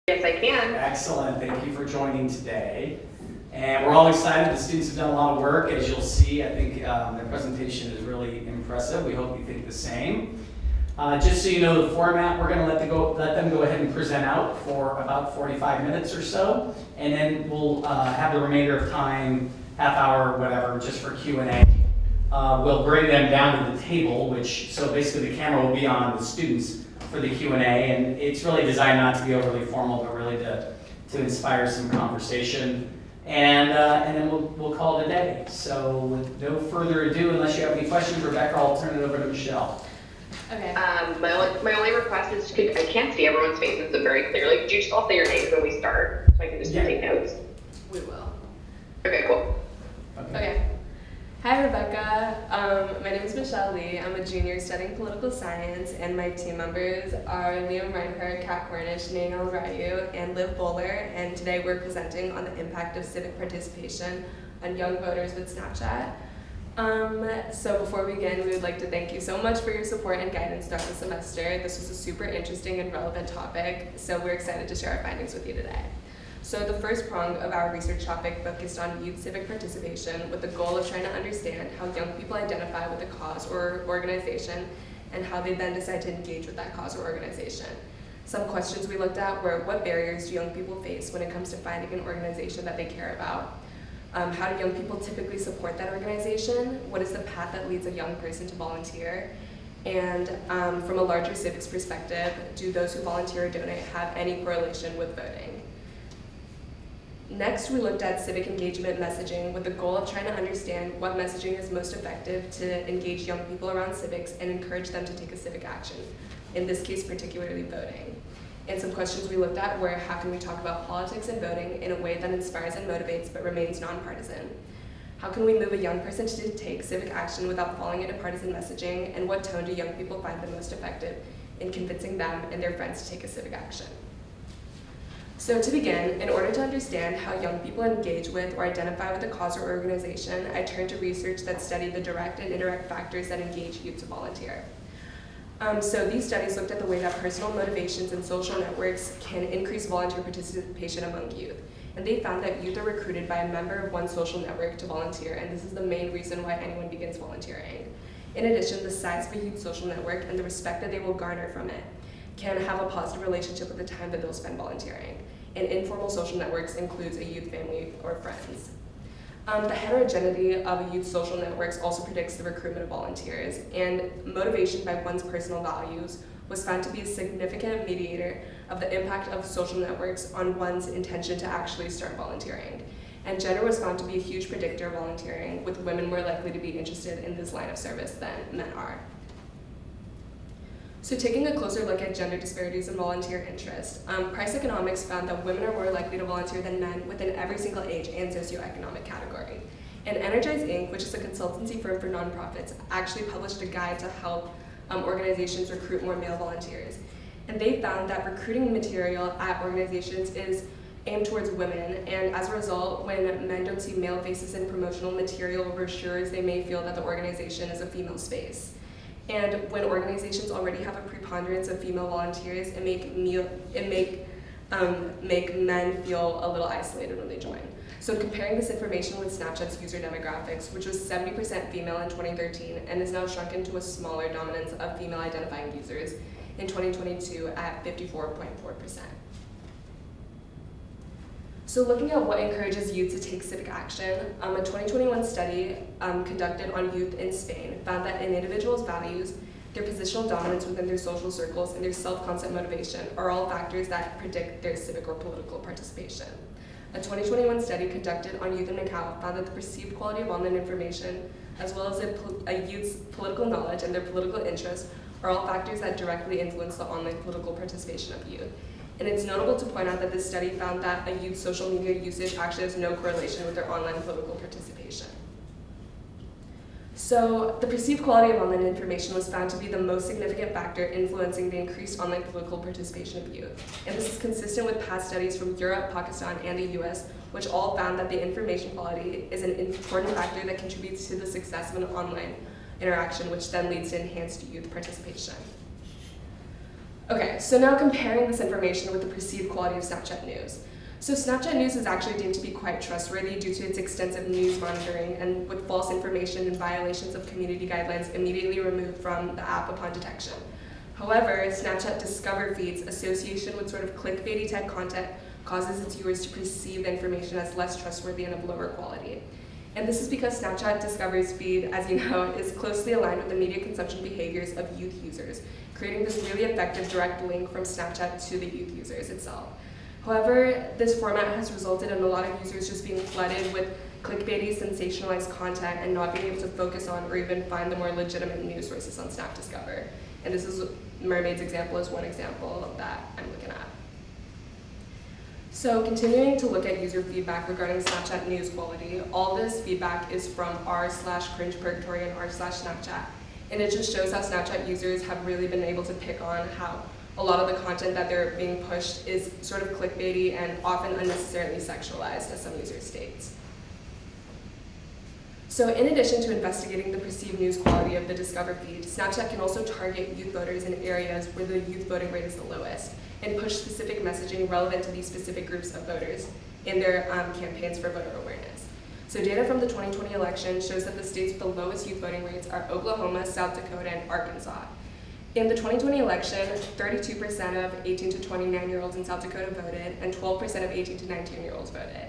Yes, I can. Excellent. Thank you for joining today. And we're all excited. The students have done a lot of work, as you'll see. I think their presentation is really impressive. We hope you think the same. Just so you know the format, we're going to let them go ahead and present out for about 45 minutes or so, and then we'll have the remainder of time, half hour, whatever, just for Q&A. We'll bring them down to the table, so basically the camera will be on the students for the Q&A, and it's really designed not to be overly formal, but really to inspire some conversation. And then we'll call it a day. So with no further ado, unless you have any questions, Rebecca, I'll turn it over to Michelle. Okay. My only request is, I can't see everyone's faces so very clearly. Could you just all say your names when we start, so I can just take notes? We will. Okay, cool. Okay. Hi, Rebecca. My name is Michelle Lee. I'm a junior studying political science, and my team members are Rinehart, Cornish, Nayeon, and Bohler. And today we're presenting on the impact of civic participation on young voters with Snapchat. So before we begin, we would like to thank you so much for your support and guidance throughout the semester. This was a super interesting and relevant topic, so we're excited to share our findings with you today. So the first prong of our research topic focused on youth civic participation with the goal of trying to understand how young people identify with a cause or organization and how they then decide to engage with that cause or organization. Some questions we looked at were, what barriers do young people face when it comes to finding an organization that they care about? How do young people typically support that organization? What is the path that leads a young person to volunteer? And from a larger civics perspective, do those who volunteer or donate have any correlation with voting? Next, we looked at civic engagement messaging with the goal of trying to understand what messaging is most effective to engage young people around civics and encourage them to take a civic action, in this case particularly voting. And some questions we looked at were, how can we talk about politics and voting in a way that inspires and motivates but remains nonpartisan? How can we move a young person to take civic action without falling into partisan messaging? And what tone do young people find the most effective in convincing them and their friends to take a civic action? So to begin, in order to understand how young people engage with or identify with a cause or organization, I turned to research that studied the direct and indirect factors that engage youth to volunteer. So these studies looked at the way that personal motivations and social networks can increase volunteer participation among youth. And they found that youth are recruited by a member of one social network to volunteer, and this is the main reason why anyone begins volunteering. In addition, the size of a youth social network and the respect that they will garner from it can have a positive relationship with the time that they'll spend volunteering. And informal social networks includes a youth family or friends. The heterogeneity of a youth social networks also predicts the recruitment of volunteers, and motivation by one's personal values was found to be a significant mediator of the impact of social networks on one's intention to actually start volunteering. And gender was found to be a huge predictor of volunteering, with women more likely to be interested in this line of service than men are. So taking a closer look at gender disparities in volunteer interest, Price Economics found that women are more likely to volunteer than men within every single age and socioeconomic category. And Energize Inc., which is a consultancy firm for nonprofits, actually published a guide to help organizations recruit more male volunteers. And they found that recruiting material at organizations is aimed towards women, and as a result, when men don't see male faces in promotional material or brochures, they may feel that the organization is a female space. And when organizations already have a preponderance of female volunteers, it make men feel a little isolated when they join. So comparing this information with Snapchat's user demographics, which was 70% female in 2013 and is now shrunken to a smaller dominance of female identifying users in 2022 at 54.4%. So looking at what encourages youth to take civic action, a 2021 study conducted on youth in Spain found that an individual's values, their positional dominance within their social circles, and their self-concept motivation are all factors that predict their civic or political participation. A 2021 study conducted on youth in Macau found that the perceived quality of online information, as well as a youth's political knowledge and their political interests, are all factors that directly influence the online political participation of youth. And it's notable to point out that this study found that a youth's social media usage actually has no correlation with their online political participation. So the perceived quality of online information was found to be the most significant factor influencing the increased online political participation of youth. And this is consistent with past studies from Europe, Pakistan, and the US, which all found that the information quality is an important factor that contributes to the success of an online interaction, which then leads to enhanced youth participation. Okay, so now comparing this information with the perceived quality of Snapchat news. So Snapchat news is actually deemed to be quite trustworthy due to its extensive news monitoring and with false information and violations of community guidelines immediately removed from the app upon detection. However, Snapchat Discover feeds association with sort of clickbaity type content causes its viewers to perceive the information as less trustworthy and of lower quality. And this is because Snapchat Discover's feed, as you know, is closely aligned with the media consumption behaviors of youth users, creating this really effective direct link from Snapchat to the youth users itself. However, this format has resulted in a lot of users just being flooded with clickbaity, sensationalized content and not being able to focus on or even find the more legitimate news sources on Snap Discover. And this is Mermaid's example is one example that I'm looking at. So continuing to look at user feedback regarding Snapchat news quality, all this feedback is from r/cringe purgatory and r/Snapchat. And it just shows how Snapchat users have really been able to pick on how a lot of the content that they're being pushed is sort of clickbaity and often unnecessarily sexualized, as some users state. So in addition to investigating the perceived news quality of the Discover feed, Snapchat can also target youth voters in areas where the youth voting rate is the lowest and push specific messaging relevant to these specific groups of voters in their campaigns for voter awareness. So data from the 2020 election shows that the states with the lowest youth voting rates are Oklahoma, South Dakota, and Arkansas. In the 2020 election, 32% of 18 to 29-year-olds in South Dakota voted, and 12% of 18 to 19-year-olds voted.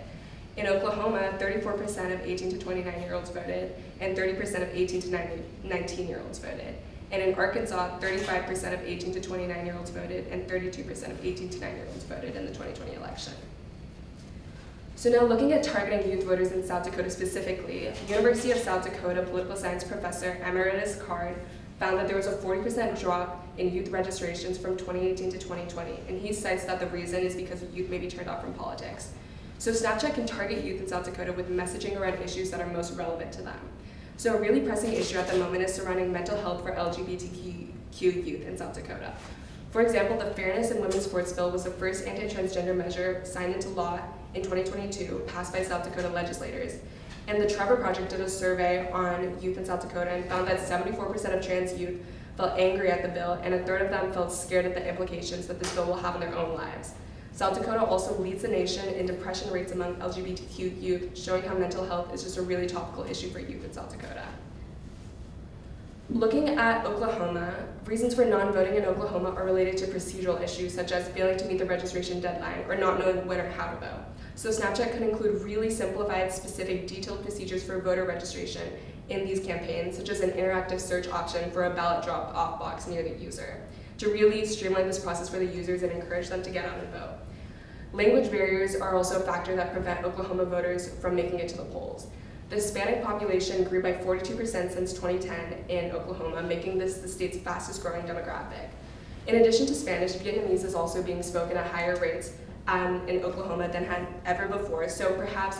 In Oklahoma, 34% of 18 to 29-year-olds voted, and 30% of 18 to 19-year-olds voted. And in Arkansas, 35% of 18 to 29-year-olds voted, and 32% of 18 to 9-year-olds voted in the 2020 election. So now looking at targeting youth voters in South Dakota specifically, University of South Dakota political science professor Emeritus Card found that there was a 40% drop in youth registrations from 2018 to 2020, and he cites that the reason is because youth may be turned off from politics. So Snapchat can target youth in South Dakota with messaging around issues that are most relevant to them. So a really pressing issue at the moment is surrounding mental health for LGBTQ youth in South Dakota. For example, the Fairness in Women's Sports Bill was the first anti-transgender measure signed into law in 2022, passed by South Dakota legislators. And the Trevor Project did a survey on youth in South Dakota and found that 74% of trans youth felt angry at the bill, and a third of them felt scared at the implications that this bill will have on their own lives. South Dakota also leads the nation in depression rates among LGBTQ youth, showing how mental health is just a really topical issue for youth in South Dakota. Looking at Oklahoma, reasons for non-voting in Oklahoma are related to procedural issues such as failing to meet the registration deadline or not knowing when or how to vote. So Snapchat could include really simplified, specific, detailed procedures for voter registration in these campaigns, such as an interactive search option for a ballot drop-off box near the user, to really streamline this process for the users and encourage them to get out and vote. Language barriers are also a factor that prevent Oklahoma voters from making it to the polls. The Hispanic population grew by 42% since 2010 in Oklahoma, making this the state's fastest growing demographic. In addition to Spanish, Vietnamese is also being spoken at higher rates in Oklahoma than had ever before, so perhaps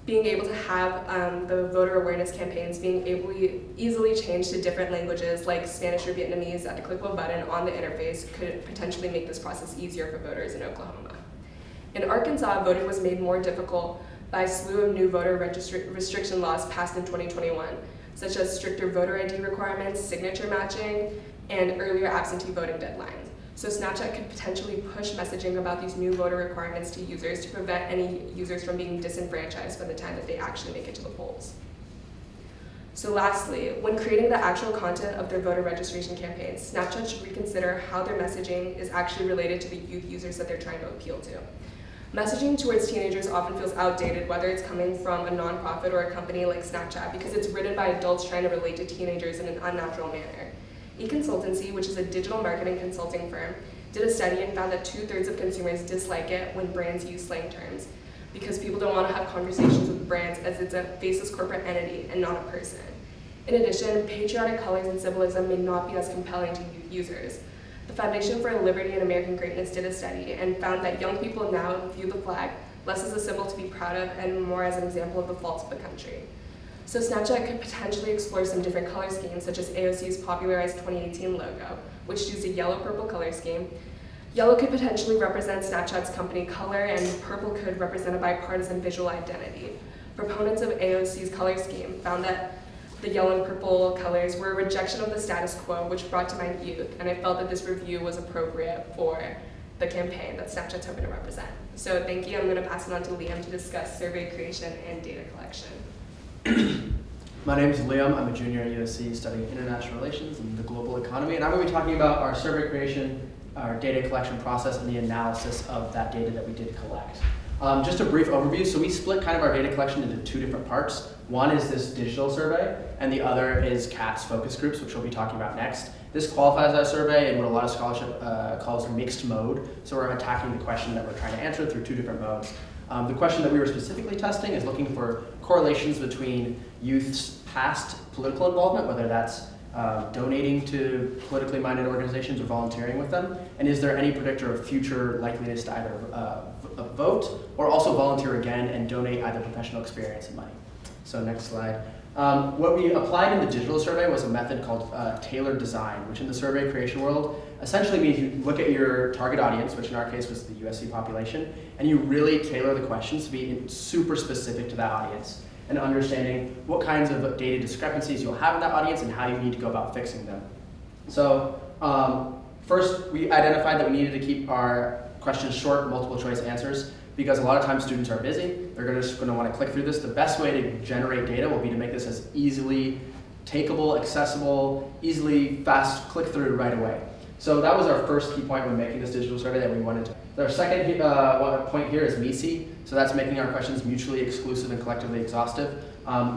being able to have the voter awareness campaigns being able to easily change to different languages like Spanish or Vietnamese at the click of a button on the interface could potentially make this process easier for voters in Oklahoma. In Arkansas, voting was made more difficult by a slew of new voter restriction laws passed in 2021, such as stricter voter ID requirements, signature matching, and earlier absentee voting deadlines. So Snapchat could potentially push messaging about these new voter requirements to users to prevent any users from being disenfranchised by the time that they actually make it to the polls. So lastly, when creating the actual content of their voter registration campaigns, Snapchat should reconsider how their messaging is actually related to the youth users that they're trying to appeal to. Messaging towards teenagers often feels outdated, whether it's coming from a nonprofit or a company like Snapchat, because it's written by adults trying to relate to teenagers in an unnatural manner. eConsultancy, which is a digital marketing consulting firm, did a study and found that 2/3 of consumers dislike it when brands use slang terms, because people don't want to have conversations with brands as it's a faceless corporate entity and not a person. In addition, patriotic colors and symbolism may not be as compelling to youth users. The Foundation for Liberty and American Greatness did a study and found that young people now view the flag less as a symbol to be proud of and more as an example of the faults of the country. So Snapchat could potentially explore some different color schemes, such as AOC's popularized 2018 logo, which used a yellow-purple color scheme. Yellow could potentially represent Snapchat's company color, and purple could represent a bipartisan visual identity. Proponents of AOC's color scheme found that The yellow and purple colors were a rejection of the status quo, which brought to mind youth, and I felt that this review was appropriate for the campaign that Snapchat's hoping to represent. So thank you. I'm going to pass it on to Liam to discuss survey creation and data collection. My name is Liam. I'm a junior at USC studying international relations and the global economy, and I'm going to be talking about our survey creation, our data collection process, and the analysis of that data that we did collect. Just a brief overview. So we split kind of our data collection into two different parts. One is this digital survey, and the other is CAT's focus groups, which we'll be talking about next. This qualifies as a survey in what a lot of scholarship calls mixed mode. So we're attacking the question that we're trying to answer through two different modes. The question that we were specifically testing is looking for correlations between youth's past political involvement, whether that's donating to politically minded organizations or volunteering with them, and is there any predictor of future likeliness to either vote or also volunteer again and donate either professional experience and money. So next slide. What we applied in the digital survey was a method called tailored design, which in the survey creation world essentially means you look at your target audience, which in our case was the USC population, and you really tailor the questions to be super specific to that audience and understanding what kinds of data discrepancies you'll have in that audience and how you need to go about fixing them. So first, we identified that we needed to keep our questions short, multiple choice answers, because a lot of times students are busy. They're just going to want to click through this. The best way to generate data will be to make this as easily takeable, accessible, easily fast click through right away. So that was our first key point when making this digital survey that we wanted to. Our second point here is MECE. So that's making our questions mutually exclusive and collectively exhaustive.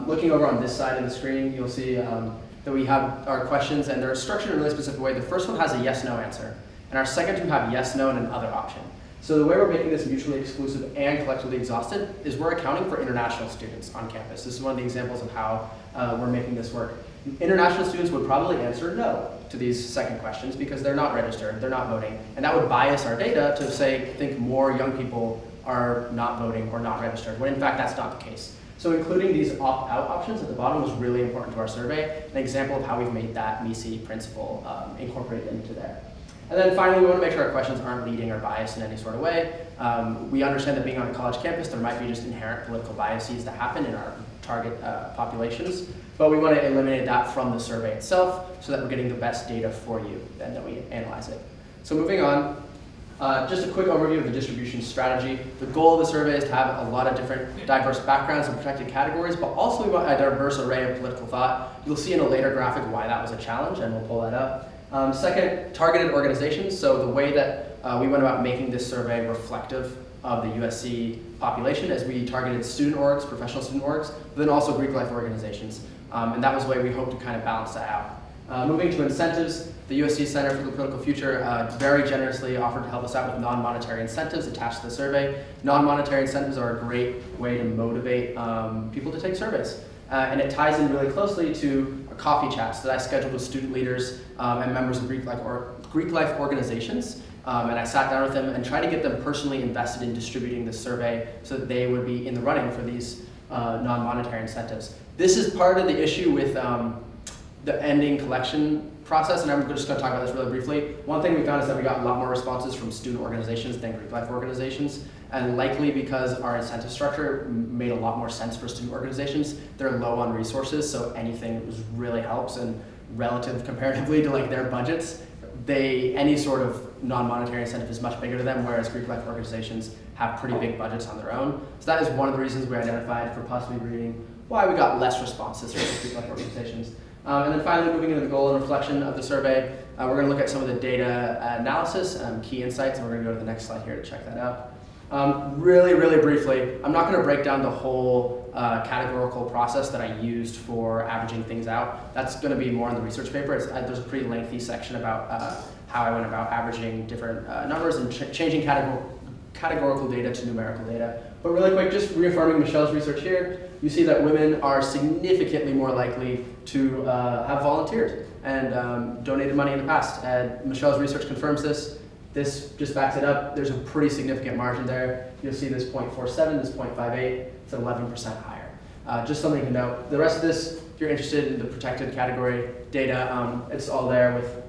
Looking over on this side of the screen, you'll see that we have our questions, and they're structured in a really specific way. The first one has a yes-no answer, and our second two have yes-no and another option. So the way we're making this mutually exclusive and collectively exhaustive is we're accounting for international students on campus. This is one of the examples of how we're making this work. International students would probably answer no to these second questions because they're not registered, they're not voting, and that would bias our data to think more young people are not voting or not registered, when in fact that's not the case. So including these opt-out options at the bottom was really important to our survey, an example of how we've made that MECE principle incorporated into there. And then finally, we want to make sure our questions aren't leading or biased in any sort of way. We understand that being on a college campus, there might be just inherent political biases that happen in our target populations, but we want to eliminate that from the survey itself so that we're getting the best data for you and that we analyze it. So moving on, just a quick overview of the distribution strategy. The goal of the survey is to have a lot of different diverse backgrounds and protected categories, but also we want a diverse array of political thought. You'll see in a later graphic why that was a challenge, and we'll pull that up. Second, targeted organizations. So the way that we went about making this survey reflective of the USC population is we targeted student orgs, professional student orgs, but then also Greek life organizations. And that was the way we hoped to kind of balance that out. Moving to incentives, the USC Center for the Political Future very generously offered to help us out with non-monetary incentives attached to the survey. Non-monetary incentives are a great way to motivate people to take surveys. And it ties in really closely to coffee chats that I scheduled with student leaders and members of Greek life organizations. And I sat down with them and tried to get them personally invested in distributing this survey so that they would be in the running for these non-monetary incentives. This is part of the issue with the ending collection process, and I'm just going to talk about this really briefly. One thing we found is that we got a lot more responses from student organizations than Greek life organizations, and likely because our incentive structure made a lot more sense for student organizations. They're low on resources, so anything really helps, and relative comparatively to like their budgets, any sort of non-monetary incentive is much bigger to them, whereas Greek life organizations have pretty big budgets on their own. So that is one of the reasons we identified for possibly reading why we got less responses from Greek life organizations. And then finally, moving into the goal and reflection of the survey, we're going to look at some of the data analysis, key insights, and we're going to go to the next slide here to check that out. Really briefly, I'm not going to break down the whole categorical process that I used for averaging things out. That's going to be more in the research paper. There's a pretty lengthy section about how I went about averaging different numbers and changing categorical data to numerical data. But really quick, just reaffirming Michelle's research here, you see that women are significantly more likely to have volunteered and donated money in the past. And Michelle's research confirms this. This just backs it up. There's a pretty significant margin there. You'll see this 0.47, this 0.58, it's 11% higher. Just something to note. The rest of this, if you're interested in the protected category data, it's all there with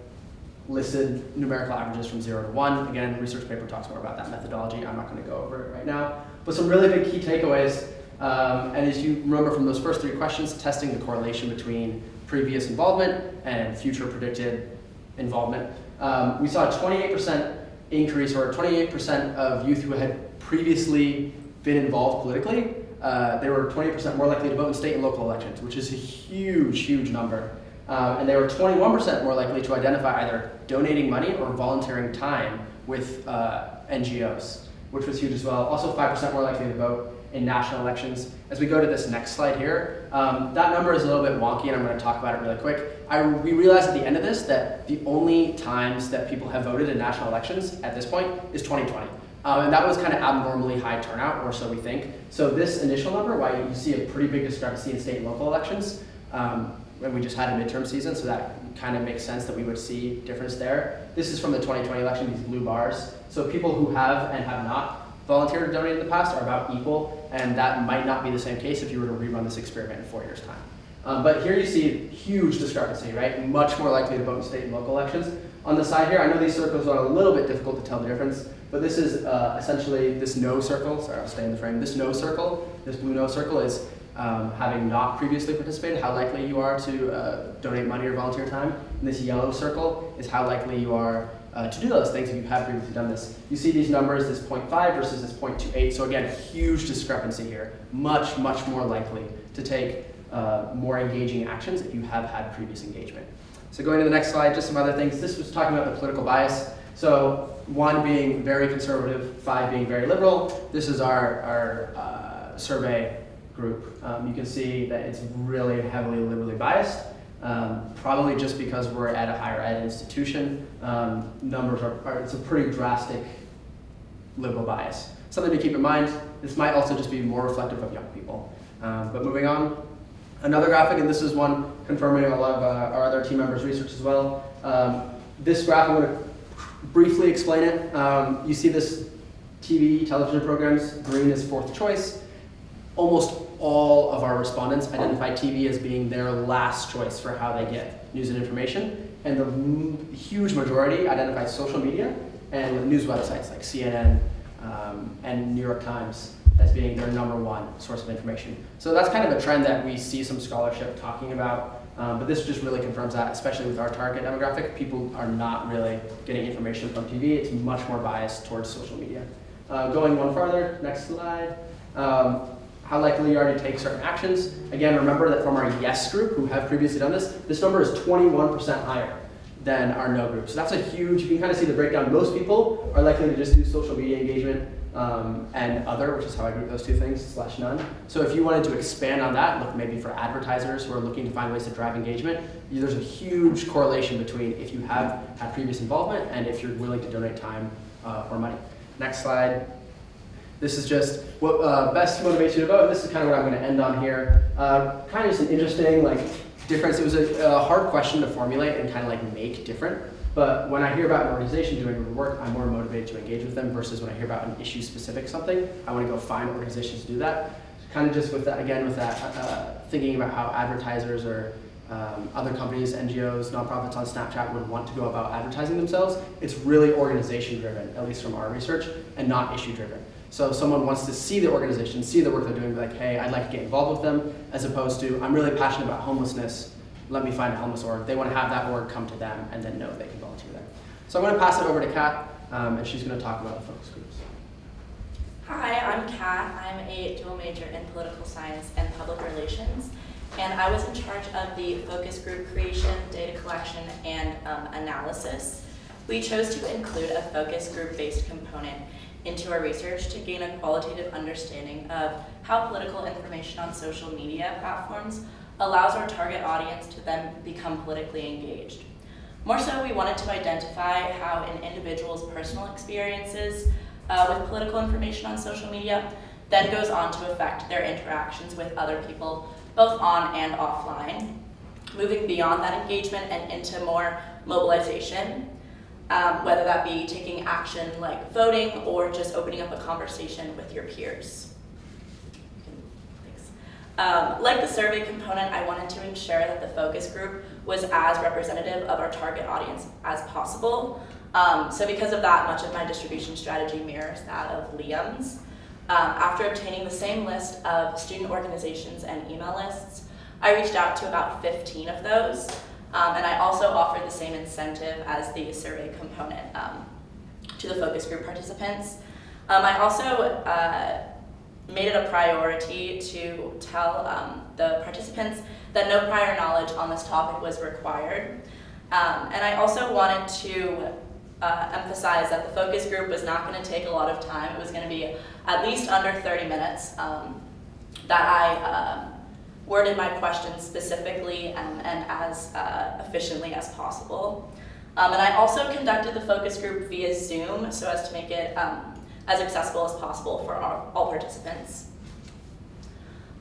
listed numerical averages from 0 to 1. Again, the research paper talks more about that methodology. I'm not going to go over it right now. But some really big key takeaways. And as you remember from those first 3 questions, testing the correlation between previous involvement and future predicted involvement, we saw a 28% increase, or 28% of youth who had previously been involved politically, they were 20% more likely to vote in state and local elections, which is a huge, huge number. And they were 21% more likely to identify either donating money or volunteering time with NGOs, which was huge as well. Also 5% more likely to vote in national elections. As we go to this next slide here, that number is a little bit wonky, and I'm going to talk about it really quick. We realized at the end of this that the only times that people have voted in national elections at this point is 2020. And that was kind of abnormally high turnout, or so we think. So this initial number, why you see a pretty big discrepancy in state and local elections, and we just had a midterm season, so that kind of makes sense that we would see difference there. This is from the 2020 election, these blue bars. So people who have and have not volunteered or donated in the past are about equal, and that might not be the same case if you were to rerun this experiment in 4 years' time. But here you see huge discrepancy, right? Much more likely to vote in state and local elections. On the side here, I know these circles are a little bit difficult to tell the difference, but this is essentially this no circle. Sorry, I'll stay in the frame. This no circle, this blue no circle is having not previously participated, how likely you are to donate money or volunteer time. And this yellow circle is how likely you are to do those things if you have previously done this. You see these numbers, this 0.5 versus this 0.28. So again, huge discrepancy here. Much, much more likely to take more engaging actions if you have had previous engagement. So going to the next slide, just some other things. This was talking about the political bias. So 1 being very conservative, 5 being very liberal. This is our survey group. You can see that it's really heavily liberally biased. Probably just because we're at a higher ed institution, numbers it's a pretty drastic liberal bias. Something to keep in mind, this might also just be more reflective of young people. But moving on, another graphic, and this is one confirming a lot of our other team members' research as well. This graph, I'm going to briefly explain it. You see this television programs, green is 4th choice. Almost all of our respondents identify TV as being their last choice for how they get news and information, and the huge majority identify social media and news websites like CNN and New York Times as being their number 1 source of information. So that's kind of a trend that we see some scholarship talking about, but this just really confirms that, especially with our target demographic. People are not really getting information from TV. It's much more biased towards social media. Going one farther, next slide. How likely you are to take certain actions. Again, remember that from our yes group who have previously done this number is 21% higher than our no group. So that's a huge, you can kind of see the breakdown. Most people are likely to just do social media engagement and other, which is how I group those 2 things, / none. So if you wanted to expand on that, look maybe for advertisers who are looking to find ways to drive engagement, there's a huge correlation between if you have had previous involvement and if you're willing to donate time or money. Next slide. This is just what best motivates you to vote. And this is kind of what I'm going to end on here. Kind of just an interesting difference. It was a hard question to formulate and kind of make different. But when I hear about an organization doing good work, I'm more motivated to engage with them versus when I hear about an issue-specific something, I want to go find organizations to do that. Kind of just with that, again, with that, thinking about how advertisers or other companies, NGOs, nonprofits on Snapchat would want to go about advertising themselves. It's really organization-driven, at least from our research, and not issue-driven. So if someone wants to see the organization, see the work they're doing, be like, hey, I'd like to get involved with them, as opposed to, I'm really passionate about homelessness, let me find a homeless org. They want to have that org come to them and then know they can volunteer there. So I'm going to pass it over to Kat, and she's going to talk about the focus groups. Hi, I'm Kat. I'm a dual major in political science and public relations, and I was in charge of the focus group creation, data collection, and analysis. We chose to include a focus group-based component into our research to gain a qualitative understanding of how political information on social media platforms allows our target audience to then become politically engaged. More so, we wanted to identify how an individual's personal experiences with political information on social media then goes on to affect their interactions with other people, both on and offline, moving beyond that engagement and into more mobilization, whether that be taking action like voting or just opening up a conversation with your peers. Like the survey component, I wanted to ensure that the focus group was as representative of our target audience as possible. So because of that, much of my distribution strategy mirrors that of Liam's. After obtaining the same list of student organizations and email lists, I reached out to about 15 of those, and I also offered the same incentive as the survey component to the focus group participants. I also made it a priority to tell the participants that no prior knowledge on this topic was required. And I also wanted to emphasize that the focus group was not going to take a lot of time. It was going to be at least under 30 minutes, that I worded my questions specifically and as efficiently as possible. And I also conducted the focus group via Zoom so as to make it as accessible as possible for all participants.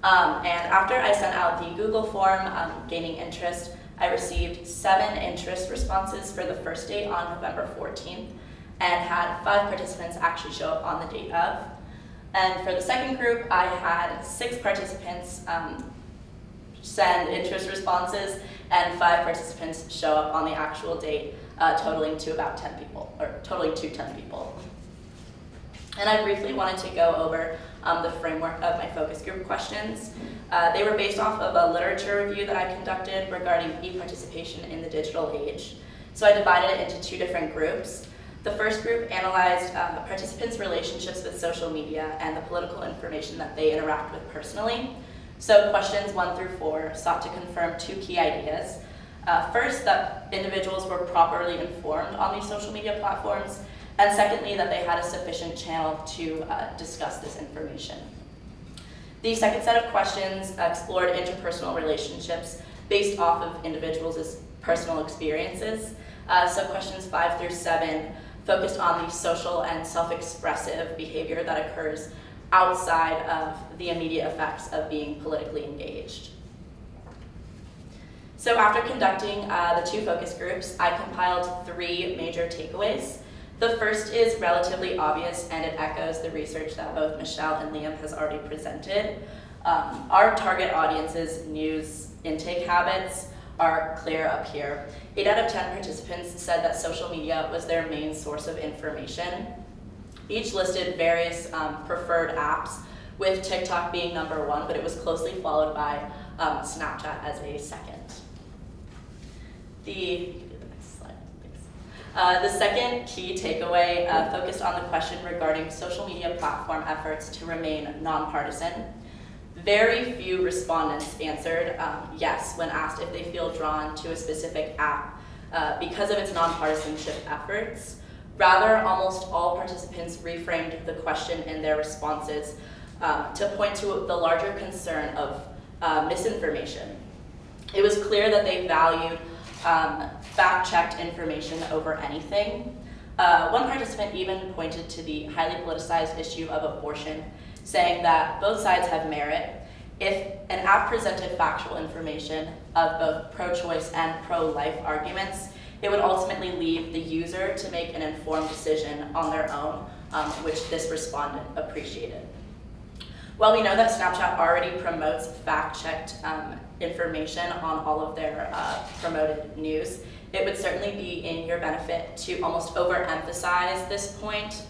And after I sent out the Google form gaining interest, I received 7 interest responses for the first date on November 14th and had 5 participants actually show up on the date of. And for the second group, I had 6 participants send interest responses and 5 participants show up on the actual date, totaling to 10 people. And I briefly wanted to go over the framework of my focus group questions. They were based off of a literature review that I conducted regarding e-participation in the digital age. So I divided it into 2 different groups. The first group analyzed participants' relationships with social media and the political information that they interact with personally. So questions 1 through 4 sought to confirm 2 key ideas. First, that individuals were properly informed on these social media platforms, and secondly, that they had a sufficient channel to discuss this information. The second set of questions explored interpersonal relationships based off of individuals' personal experiences. So questions 5 through 7 focused on the social and self-expressive behavior that occurs outside of the immediate effects of being politically engaged. So after conducting the 2 focus groups, I compiled 3 major takeaways. The first is relatively obvious, and it echoes the research that both Michelle and Liam has already presented. Our target audience's news intake habits are clear up here. 8 out of 10 participants said that social media was their main source of information. Each listed various preferred apps, with TikTok being number 1, but it was closely followed by Snapchat as a second. The second key takeaway focused on the question regarding social media platform efforts to remain nonpartisan. Very few respondents answered yes when asked if they feel drawn to a specific app because of its nonpartisanship efforts. Rather, almost all participants reframed the question in their responses to point to the larger concern of misinformation. It was clear that they valued fact-checked information over anything. One participant even pointed to the highly politicized issue of abortion, saying that both sides have merit. If an app presented factual information of both pro-choice and pro-life arguments, it would ultimately leave the user to make an informed decision on their own, which this respondent appreciated. While we know that Snapchat already promotes fact-checked information on all of their promoted news, it would certainly be in your benefit to almost overemphasize this point,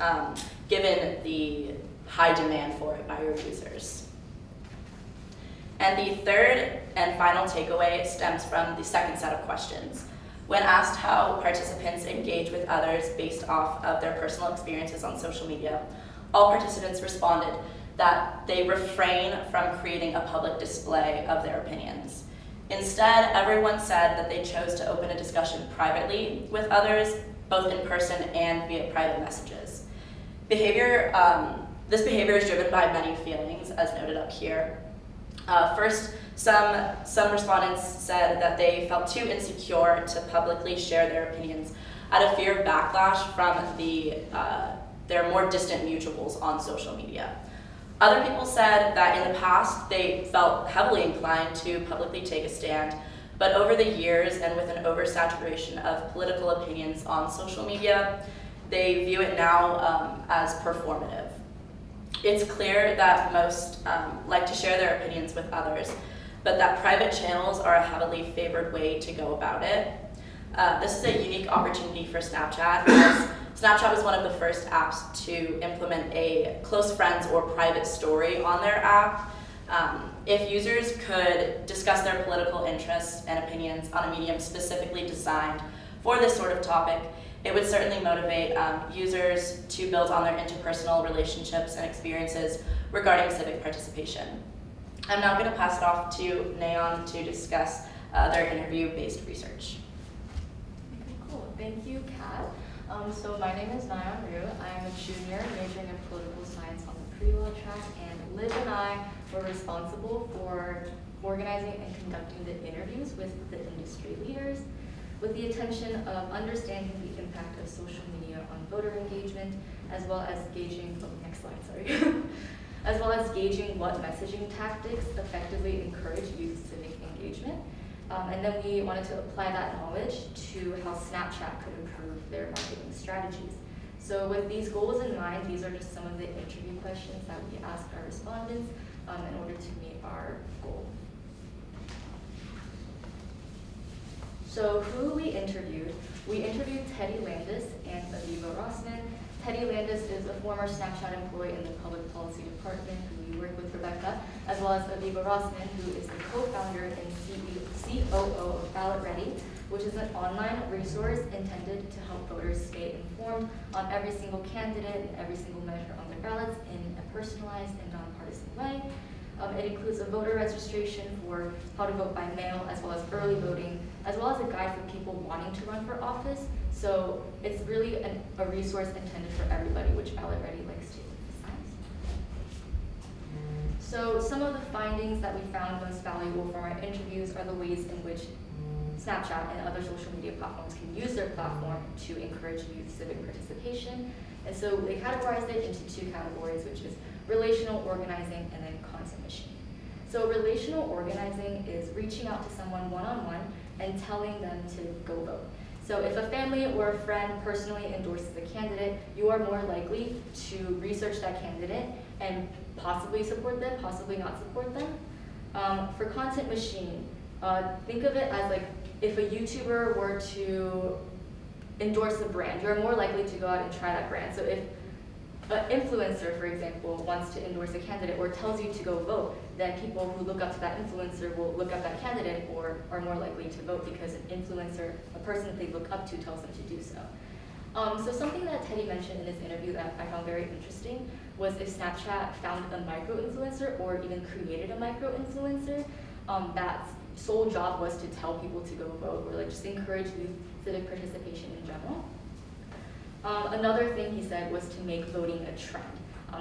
given the high demand for it by your users. And the third and final takeaway stems from the second set of questions. When asked how participants engage with others based off of their personal experiences on social media, all participants responded that they refrain from creating a public display of their opinions. Instead, everyone said that they chose to open a discussion privately with others, both in person and via private messages. This behavior is driven by many feelings, as noted up here. First, some respondents said that they felt too insecure to publicly share their opinions out of fear of backlash from their more distant mutuals on social media. Other people said that in the past they felt heavily inclined to publicly take a stand, but over the years and with an oversaturation of political opinions on social media, they view it now as performative. It's clear that most like to share their opinions with others, but that private channels are a heavily favored way to go about it. This is a unique opportunity for Snapchat, as Snapchat was one of the first apps to implement a close friends or private story on their app. If users could discuss their political interests and opinions on a medium specifically designed for this sort of topic, it would certainly motivate users to build on their interpersonal relationships and experiences regarding civic participation. I'm now going to pass it off to Nayeon to discuss their interview-based research. Okay, cool. Thank you, Kat. So my name is Unruh. I'm a junior majoring in political science on the pre-law track, and Liv and I were responsible for organizing and conducting the interviews with the industry leaders, with the intention of understanding the impact of social media on voter engagement, as well as gauging, next slide, sorry, as well as gauging what messaging tactics effectively encourage youth civic engagement. And then we wanted to apply that knowledge to how Snapchat could improve their marketing strategies. So with these goals in mind, these are just some of the interview questions that we asked our respondents in order to meet our goal. So who we interviewed Teddy Landis and Aviva Rossman. Teddy Landis is a former Snapchat employee in the public policy department who we work with Rebecca, as well as Aviva Rossman, who is the co-founder and COO of Ballot Ready, which is an online resource intended to help voters stay informed on every single candidate and every single measure on their ballots in a personalized and nonpartisan way. It includes a voter registration for how to vote by mail, as well as early voting, as well as a guide for people wanting to run for office. So it's really a resource intended for everybody, which Ballot Ready likes to emphasize. So some of the findings that we found most valuable from our interviews are the ways in which Snapchat and other social media platforms can use their platform to encourage youth civic participation. And so they categorized it into two categories, which is relational organizing and then content machine. So relational organizing is reaching out to someone one-on-one and telling them to go vote. So if a family or a friend personally endorses a candidate, you are more likely to research that candidate and possibly support them, possibly not support them. For content machine, think of it as like if a YouTuber were to endorse a brand, you're more likely to go out and try that brand. So if an influencer, for example, wants to endorse a candidate or tells you to go vote, then people who look up to that influencer will look up that candidate or are more likely to vote because an influencer, a person that they look up to, tells them to do so. So something that Teddy mentioned in his interview that I found very interesting was if Snapchat found a micro-influencer or even created a micro-influencer, that sole job was to tell people to go vote or like just encourage youth civic participation in general. Another thing he said was to make voting a trend.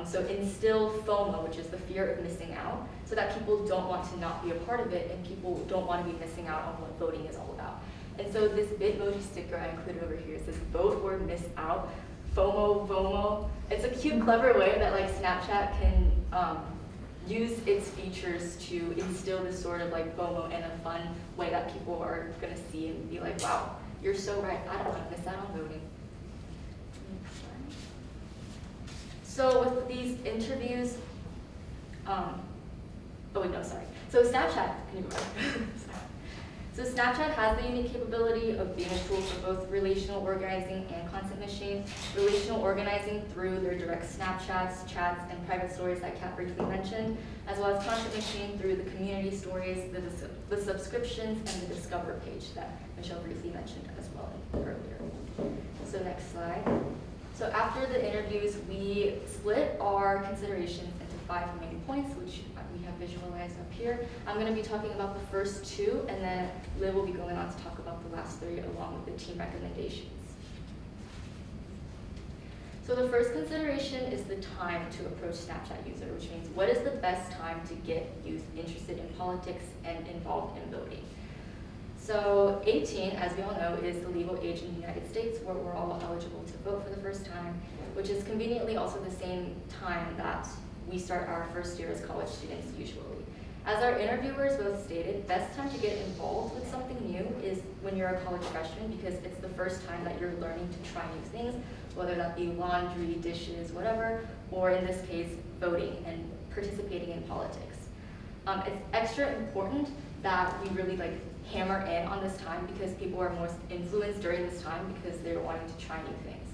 So instill FOMO, which is the fear of missing out, so that people don't want to not be a part of it and people don't want to be missing out on what voting is all about. And so this Bitmoji sticker I included over here says vote or miss out, FOMO, VOMO. It's a cute, clever way that like Snapchat can use its features to instill this sort of like FOMO in a fun way that people are gonna see and be like, wow, you're so right, I don't want to miss out on voting. So with these interviews, So Snapchat, can you go back? So Snapchat has the unique capability of being a tool for both relational organizing and content machine. Relational organizing through their direct Snapchats, chats, and private stories that Kat briefly mentioned, as well as content machine through the community stories, the subscriptions, and the Discover page that Michelle briefly mentioned as well earlier. So next slide. So after the interviews, we split our considerations into 5 main points, which we have visualized up here. I'm going to be talking about the first 2, and then Liv will be going on to talk about the last 3 along with the team recommendations. So the first consideration is the time to approach Snapchat user, which means what is the best time to get youth interested in politics and involved in voting. So 18, as we all know, is the legal age in the United States where we're all eligible to vote for the first time, which is conveniently also the same time that we start our first year as college students usually. As our interviewers both stated, best time to get involved with something new is when you're a college freshman because it's the first time that you're learning to try new things, whether that be laundry, dishes, whatever, or in this case, voting and participating in politics. It's extra important that we really hammer in on this time because people are most influenced during this time because they're wanting to try new things.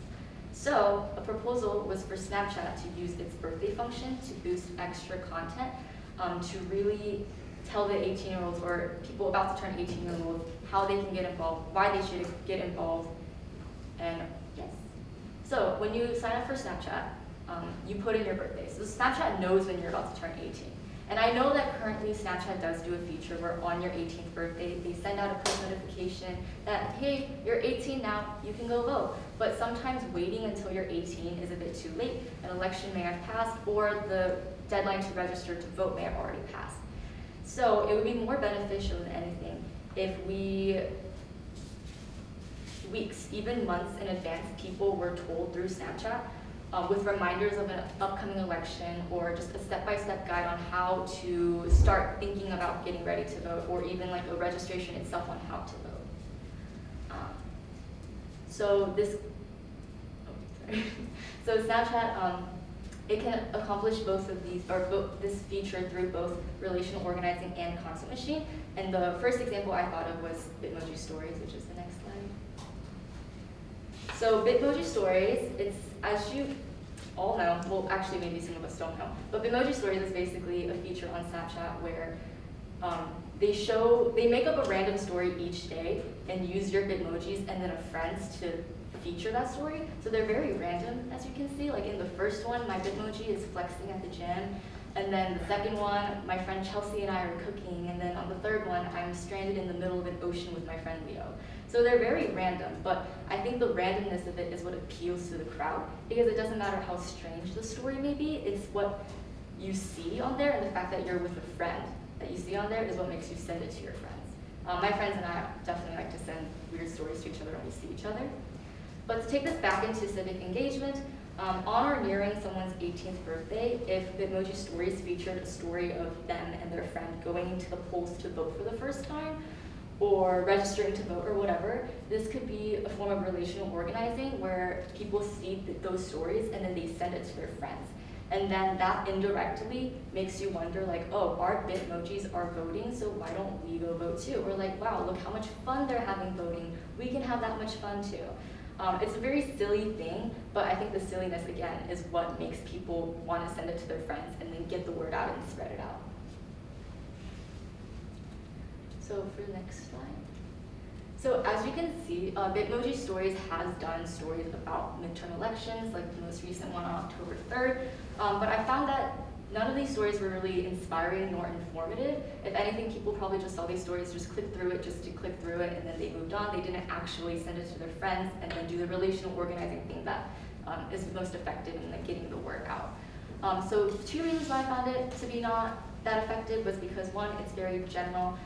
So a proposal was for Snapchat to use its birthday function to boost extra content, to really tell the 18-year-olds or people about to turn 18-year-olds how they can get involved, why they should get involved, and yes. So when you sign up for Snapchat, you put in your birthday. So Snapchat knows when you're about to turn 18. And I know that currently Snapchat does do a feature where on your 18th birthday, they send out a push notification that, hey, you're 18 now, you can go vote. But sometimes waiting until you're 18 is a bit too late. An election may have passed, or the deadline to register to vote may have already passed. So it would be more beneficial than anything if weeks, even months in advance, people were told through Snapchat with reminders of an upcoming election, or just a step-by-step guide on how to start thinking about getting ready to vote, or even like a registration itself on how to vote. So Snapchat, it can accomplish both of these, or this feature through both relational organizing and concept machine. And the first example I thought of was Bitmoji Stories, which is the next slide. So Bitmoji Stories, it's, as you all know, well actually maybe some of us don't know, but Bitmoji Stories is basically a feature on Snapchat where they make up a random story each day and use your Bitmojis and then a friend's to feature that story. So they're very random, as you can see. Like in the first one, my Bitmoji is flexing at the gym. And then the second one, my friend Chelsea and I are cooking. And then on the third one, I'm stranded in the middle of an ocean with my friend Leo. So they're very random, but I think the randomness of it is what appeals to the crowd, because it doesn't matter how strange the story may be, it's what you see on there, and the fact that you're with a friend that you see on there is what makes you send it to your friends. My friends and I definitely like to send weird stories to each other when we see each other. But to take this back into civic engagement, on or nearing someone's 18th birthday, if Bitmoji Stories featured a story of them and their friend going to the polls to vote for the first time, or registering to vote or whatever, this could be a form of relational organizing where people see those stories and then they send it to their friends. And then that indirectly makes you wonder, like, oh, our Bitmojis are voting, so why don't we go vote too? Or like, wow, look how much fun they're having voting. We can have that much fun too. It's a very silly thing, but I think the silliness, again, is what makes people want to send it to their friends and then get the word out and spread it out. So for the next slide. So as you can see, Bitmoji Stories has done stories about midterm elections, like the most recent one on October 3rd, but I found that none of these stories were really inspiring nor informative. If anything, people probably just saw these stories, just clicked through it just to click through it, and then they moved on. They didn't actually send it to their friends and then do the relational organizing thing that is most effective in like, getting the word out. So 2 reasons why I found it to be not that effective was because, one, it's very general.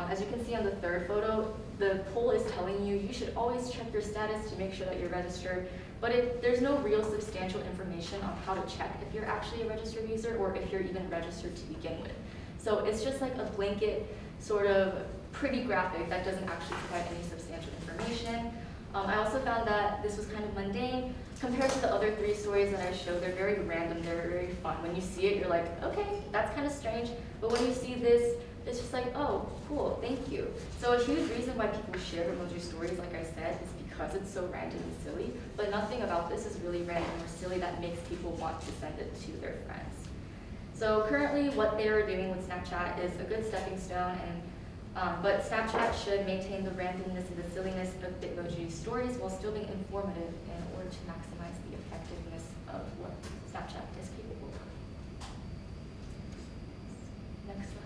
As you can see on the third photo, the poll is telling you should always check your status to make sure that you're registered, but there's no real substantial information on how to check if you're actually a registered user or if you're even registered to begin with. So it's just like a blanket sort of pretty graphic that doesn't actually provide any substantial information. I also found that this was kind of mundane. Compared to the other 3 stories that I showed, they're very random, they're very fun. When you see it, you're like, okay, that's kind of strange, but when you see this, it's just like, oh, cool, thank you. So a huge reason why people share Bitmoji Stories, like I said, is because it's so random and silly, but nothing about this is really random or silly that makes people want to send it to their friends. So currently what they are doing with Snapchat is a good stepping stone, but Snapchat should maintain the randomness and the silliness of Bitmoji Stories while still being informative in order to maximize the effectiveness of what Snapchat is capable of. Next slide.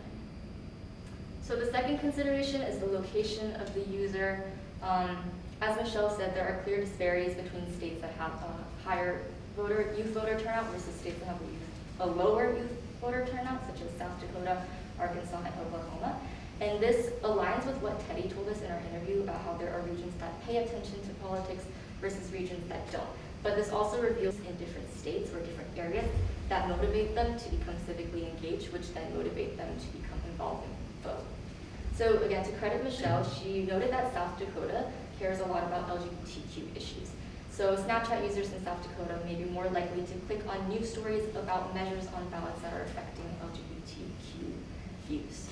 So the second consideration is the location of the user. As Michelle said, there are clear disparities between states that have a higher youth voter turnout versus states that have a lower youth voter turnout, such as South Dakota, Arkansas, and Oklahoma. And this aligns with what Teddy told us in our interview about how there are regions that pay attention to politics versus regions that don't. But this also reveals in different states or different areas that motivate them to become civically engaged, which then motivate them to become involved in vote. So again, to credit Michelle, she noted that South Dakota cares a lot about LGBTQ issues. So Snapchat users in South Dakota may be more likely to click on news stories about measures on ballots that are affecting LGBTQ views.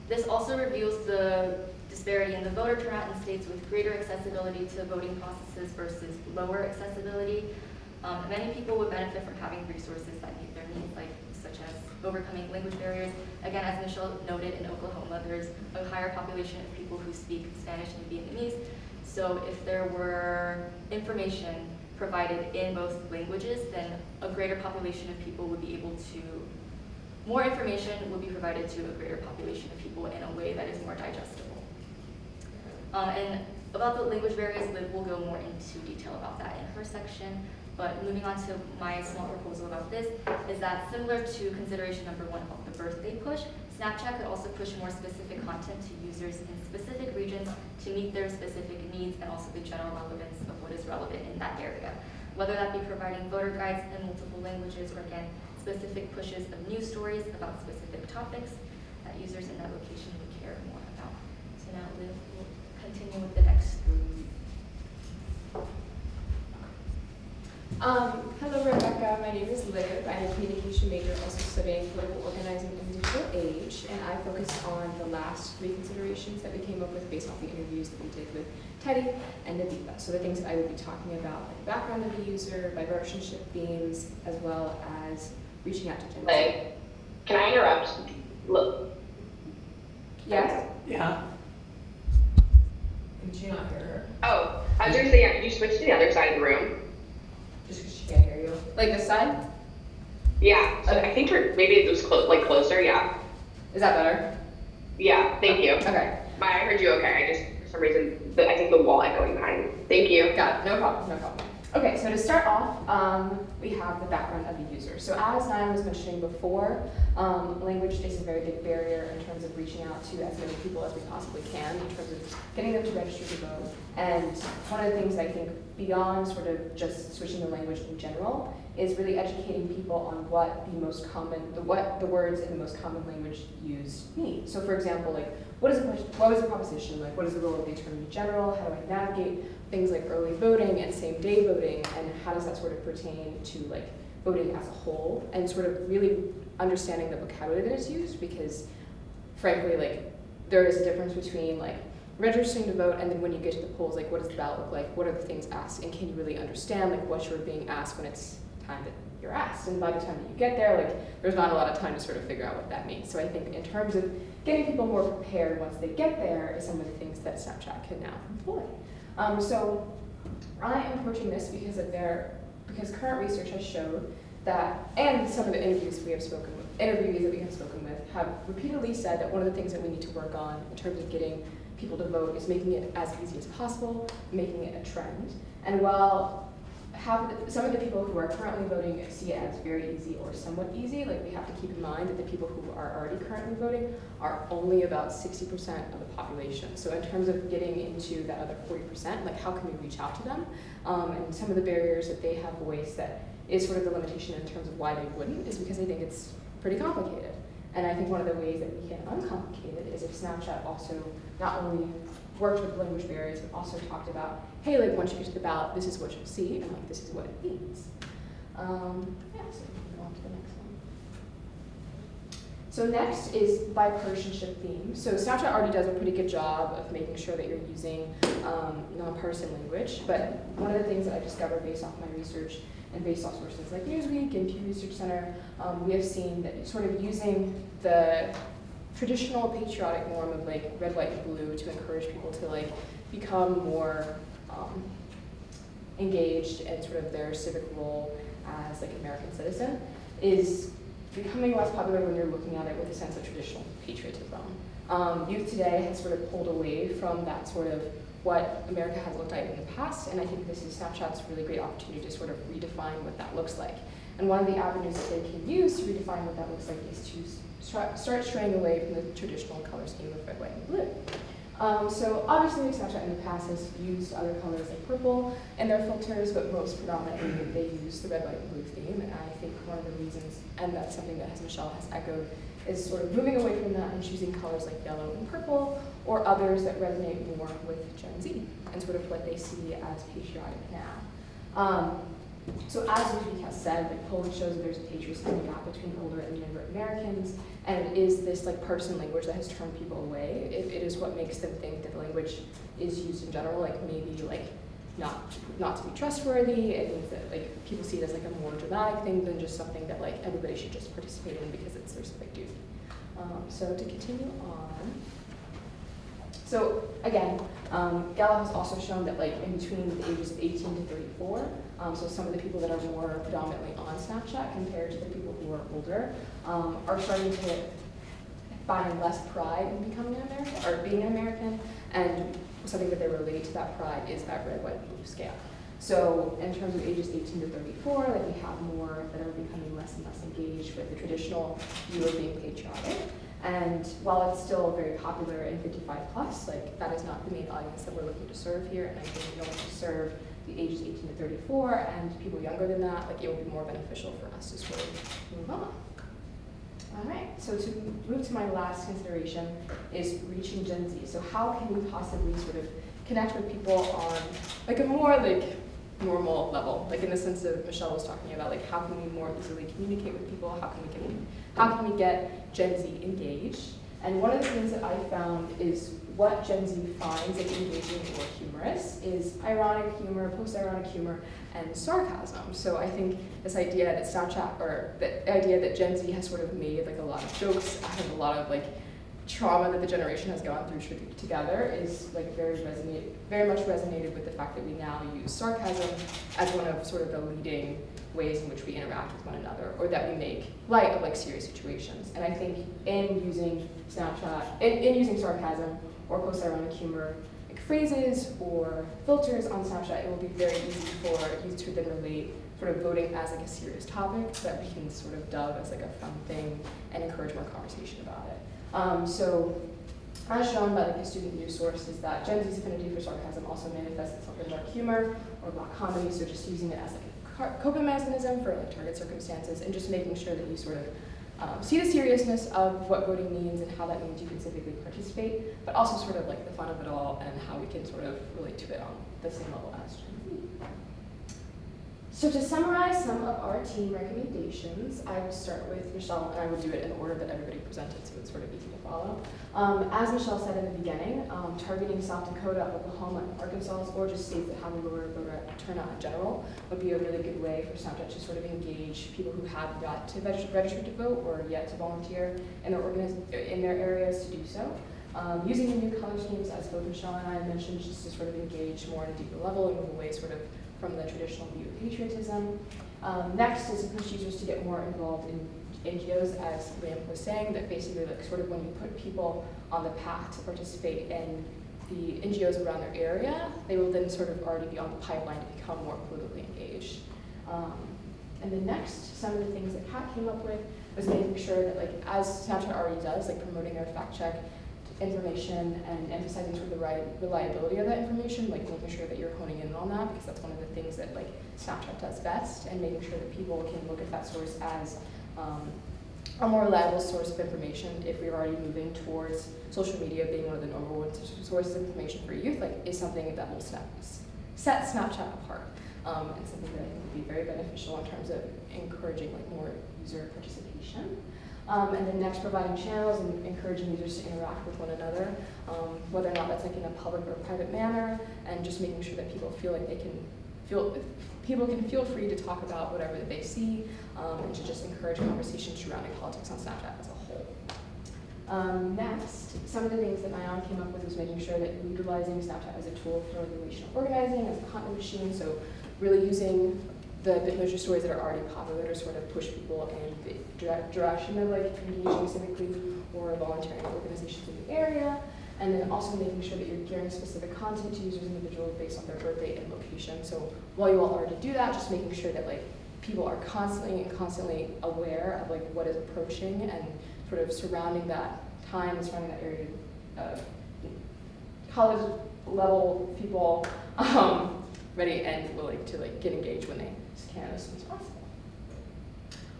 This also reveals the disparity in the voter turnout in states with greater accessibility to voting processes versus lower accessibility. Many people would benefit from having resources that meet their needs, such as overcoming language barriers. Again, as Michelle noted, in Oklahoma, there's a higher population of people who speak Spanish and Vietnamese. So if there were information provided in both languages, then a greater population of people would be able to, more information would be provided to a greater population of people in a way that is more digestible. And about the language barriers, Liv will go more into detail about that in her section. But moving on to my small proposal about this is that similar to consideration number 1 of the birthday push, Snapchat could also push more specific content to users in specific regions to meet their specific needs and also the general relevance of what is relevant in that area. Whether that be providing voter guides in multiple languages or again, specific pushes of news stories about specific topics that users in that location would care more about. So now Liv will continue with the next group. Hello Rebecca, my name is Liv. I'm a communication major also studying political organizing in digital age, and I focused on the last 3 considerations that we came up with based off the interviews that we did with Teddy and Naviva. So the things that I will be talking about, like the background of the user, bipartisanship themes, as well as reaching out to Gen Z. Like, can I interrupt? Look. Yes? Yeah. Can she not hear her? Oh, I was gonna say, yeah, could you switch to the other side of the room? Just because she can't hear you. Like this side? Yeah, so I think maybe it was closer, yeah. Is that better? Yeah, thank you. Okay. I heard you okay, I just, for some reason, I think the wall echoing behind. Thank you. Got it, no problem, no problem. Okay, so to start off, we have the background of the user. So as Nayeon was mentioning before, language is a very big barrier in terms of reaching out to as many people as we possibly can, in terms of getting them to register to vote. And one of the things I think beyond sort of just switching the language in general is really educating people on what the most common, what the words in the most common language used mean. So for example, like, what is a proposition? Like, what is the role of the Attorney General? How do I navigate things like early voting and same-day voting, and how does that sort of pertain to like voting as a whole, and sort of really understanding the vocabulary that is used, because frankly, like, there is a difference between like registering to vote and then when you get to the polls, like, what does the ballot look like? What are the things asked? And can you really understand like what you're being asked when it's time that you're asked? And by the time that you get there, like, there's not a lot of time to sort of figure out what that means. So I think in terms of getting people more prepared once they get there is some of the things that Snapchat can now employ. So I am approaching this because current research has showed that, and some of the interviews that we have spoken with have repeatedly said that one of the things that we need to work on in terms of getting people to vote is making it as easy as possible, making it a trend. And while some of the people who are currently voting see it as very easy or somewhat easy, like, we have to keep in mind that the people who are already currently voting are only about 60% of the population. So in terms of getting into that other 40%, like, how can we reach out to them? And some of the barriers that they have voiced that is sort of the limitation in terms of why they wouldn't is because I think it's pretty complicated. And I think one of the ways that we can uncomplicate it is if Snapchat also not only worked with language barriers, but also talked about, hey, like, once you get to the ballot, this is what you'll see, and like, this is what it means. Yeah, so we can go on to the next one. So next is bipartisanship theme. So Snapchat already does a pretty good job of making sure that you're using nonpartisan language, but one of the things that I discovered based off my research and based off sources like Newsweek and Pew Research Center, we have seen that sort of using the traditional patriotic norm of like red, white, and blue to encourage people to like become more engaged in sort of their civic role as like an American citizen is becoming less popular when you're looking at it with a sense of traditional patriotism. Youth today has sort of pulled away from that sort of what America has looked like in the past, and I think this is Snapchat's really great opportunity to sort of redefine what that looks like. And one of the avenues that they can use to redefine what that looks like is to start straying away from the traditional color scheme of red, white, and blue. So obviously Snapchat in the past has used other colors like purple in their filters, but most predominantly they use the red, white, and blue theme. And I think one of the reasons, and that's something that Michelle has echoed, is sort of moving away from that and choosing colors like yellow and purple, or others that resonate more with Gen Z and sort of what they see as patriotic now. So as Newsweek has said, like polling shows that there's a age-restricted gap between older and younger Americans, and it is this like partisan language that has turned people away. It is what makes them think that the language is used in general, like maybe like not to be trustworthy. It means that like people see it as like a more dramatic thing than just something that like everybody should just participate in because it's their civic duty. So to continue on. So again, Gallup has also shown that like in between the ages of 18 to 34, so some of the people that are more predominantly on Snapchat compared to the people who are older are starting to find less pride in becoming an American or being an American, and something that they relate to that pride is that red, white, blue scale. So in terms of ages 18 to 34, like we have more that are becoming less and less engaged with the traditional view of being patriotic. And while it's still very popular in 55 plus, like that is not the main audience that we're looking to serve here. And I think we want to serve the ages 18 to 34 and people younger than that, like it will be more beneficial for us to sort of move on. All right, so to move to my last consideration is reaching Gen Z. So how can we possibly sort of connect with people on like a more like normal level, like in the sense of Michelle was talking about, like how can we more easily communicate with people? How can we get Gen Z engaged? And one of the things that I found is what Gen Z finds like engaging or humorous is ironic humor, post-ironic humor, and sarcasm. So I think this idea that Snapchat, or the idea that Gen Z has sort of made like a lot of jokes out of a lot of like trauma that the generation has gone through together is like very much resonated with the fact that we now use sarcasm as one of sort of the leading ways in which we interact with one another, or that we make light of like serious situations. And I think in using Snapchat, in using sarcasm or post-ironic humor, like phrases or filters on Snapchat, it will be very easy for youth to then relate sort of voting as like a serious topic that we can sort of dub as like a fun thing and encourage more conversation about it. So as shown by like the student news source is that Gen Z's affinity for sarcasm also manifests itself in dark humor or black comedy, so just using it as like a coping mechanism for like target circumstances and just making sure that you sort of see the seriousness of what voting means and how that means you can civically participate, but also sort of like the fun of it all and how we can sort of relate to it on the same level as Gen Z. So to summarize some of our team recommendations, I will start with Michelle, and I will do it in the order that everybody presented, so it's sort of easy to follow. As Michelle said in the beginning, targeting South Dakota, Oklahoma, and Arkansas, or just states that have a lower voter turnout in general, would be a really good way for Snapchat to sort of engage people who have yet to register to vote or yet to volunteer in their areas to do so. Using the new color schemes, as both Michelle and I mentioned, just to sort of engage more on a deeper level and move away sort of from the traditional view of patriotism. Next is to push users to get more involved in NGOs, as Liam was saying, that basically like sort of when you put people on the path to participate in the NGOs around their area, they will then sort of already be on the pipeline to become more politically engaged. And then next, some of the things that Kat came up with was making sure that like, as Snapchat already does, like promoting their fact check information and emphasizing sort of the reliability of that information, like making sure that you're honing in on that, because that's one of the things that like Snapchat does best, and making sure that people can look at that source as a more reliable source of information if we're already moving towards social media being one of the number one sources of information for youth, like is something that will set Snapchat apart, and something that I think would be very beneficial in terms of encouraging like more user participation. And then next, providing channels and encouraging users to interact with one another, whether or not that's like in a public or private manner, and just making sure that people feel like people can feel free to talk about whatever that they see, and to just encourage conversations surrounding politics on Snapchat as a whole. Next, some of the things that Nayeon came up with was making sure that utilizing Snapchat as a tool for relational organizing, as a content machine, so really using the Bitmoji stories that are already popular to sort of push people in the direction of like engaging civically or volunteering organizations in the area, and then also making sure that you're gearing specific content to users individually based on their birth date and location. So while you all already do that, just making sure that like people are constantly aware of like what is approaching and sort of surrounding that time and surrounding that area of college level people ready and willing to like get engaged when they can as soon as possible.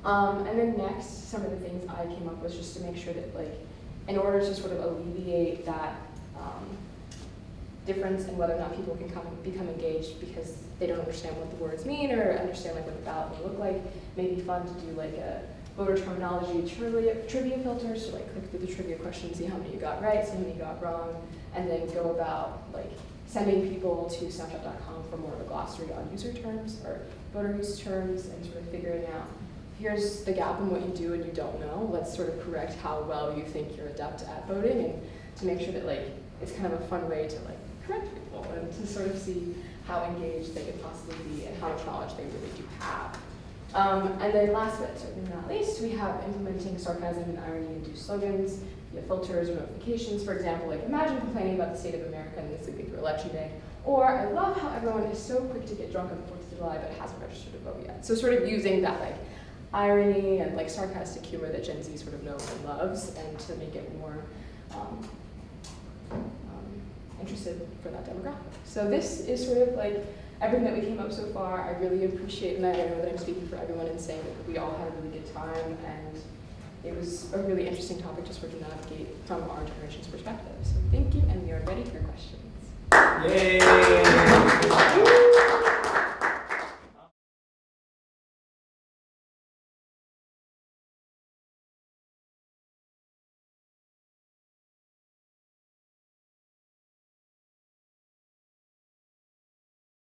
And then next, some of the things I came up with just to make sure that like, in order to sort of alleviate that difference in whether or not people can become engaged because they don't understand what the words mean or understand like what the ballot will look like. Maybe fun to do like a voter terminology trivia filter, so like click through the trivia questions, see how many you got right, see how many you got wrong, and then go about like sending people to Snapchat.com for more of a glossary on user terms or voter use terms and sort of figuring out, here's the gap in what you do and you don't know. Let's sort of correct how well you think you're adept at voting, and to make sure that like it's kind of a fun way to like correct people and to sort of see how engaged they could possibly be and how much knowledge they really do have. And then last but certainly not least, we have implementing sarcasm and irony-induced slogans via filters or notifications. For example, like imagine complaining about the state of America and this week through election day. Or I love how everyone is so quick to get drunk on the 4th of July but hasn't registered to vote yet. So sort of using that like irony and like sarcastic humor that Gen Z sort of knows and loves, and to make it more interested for that demographic. So this is sort of like everything that we came up so far. I really appreciate, and I know that I'm speaking for everyone in saying that we all had a really good time, and it was a really interesting topic to sort of navigate from our generation's perspective. So thank you, and we are ready for questions. Yay!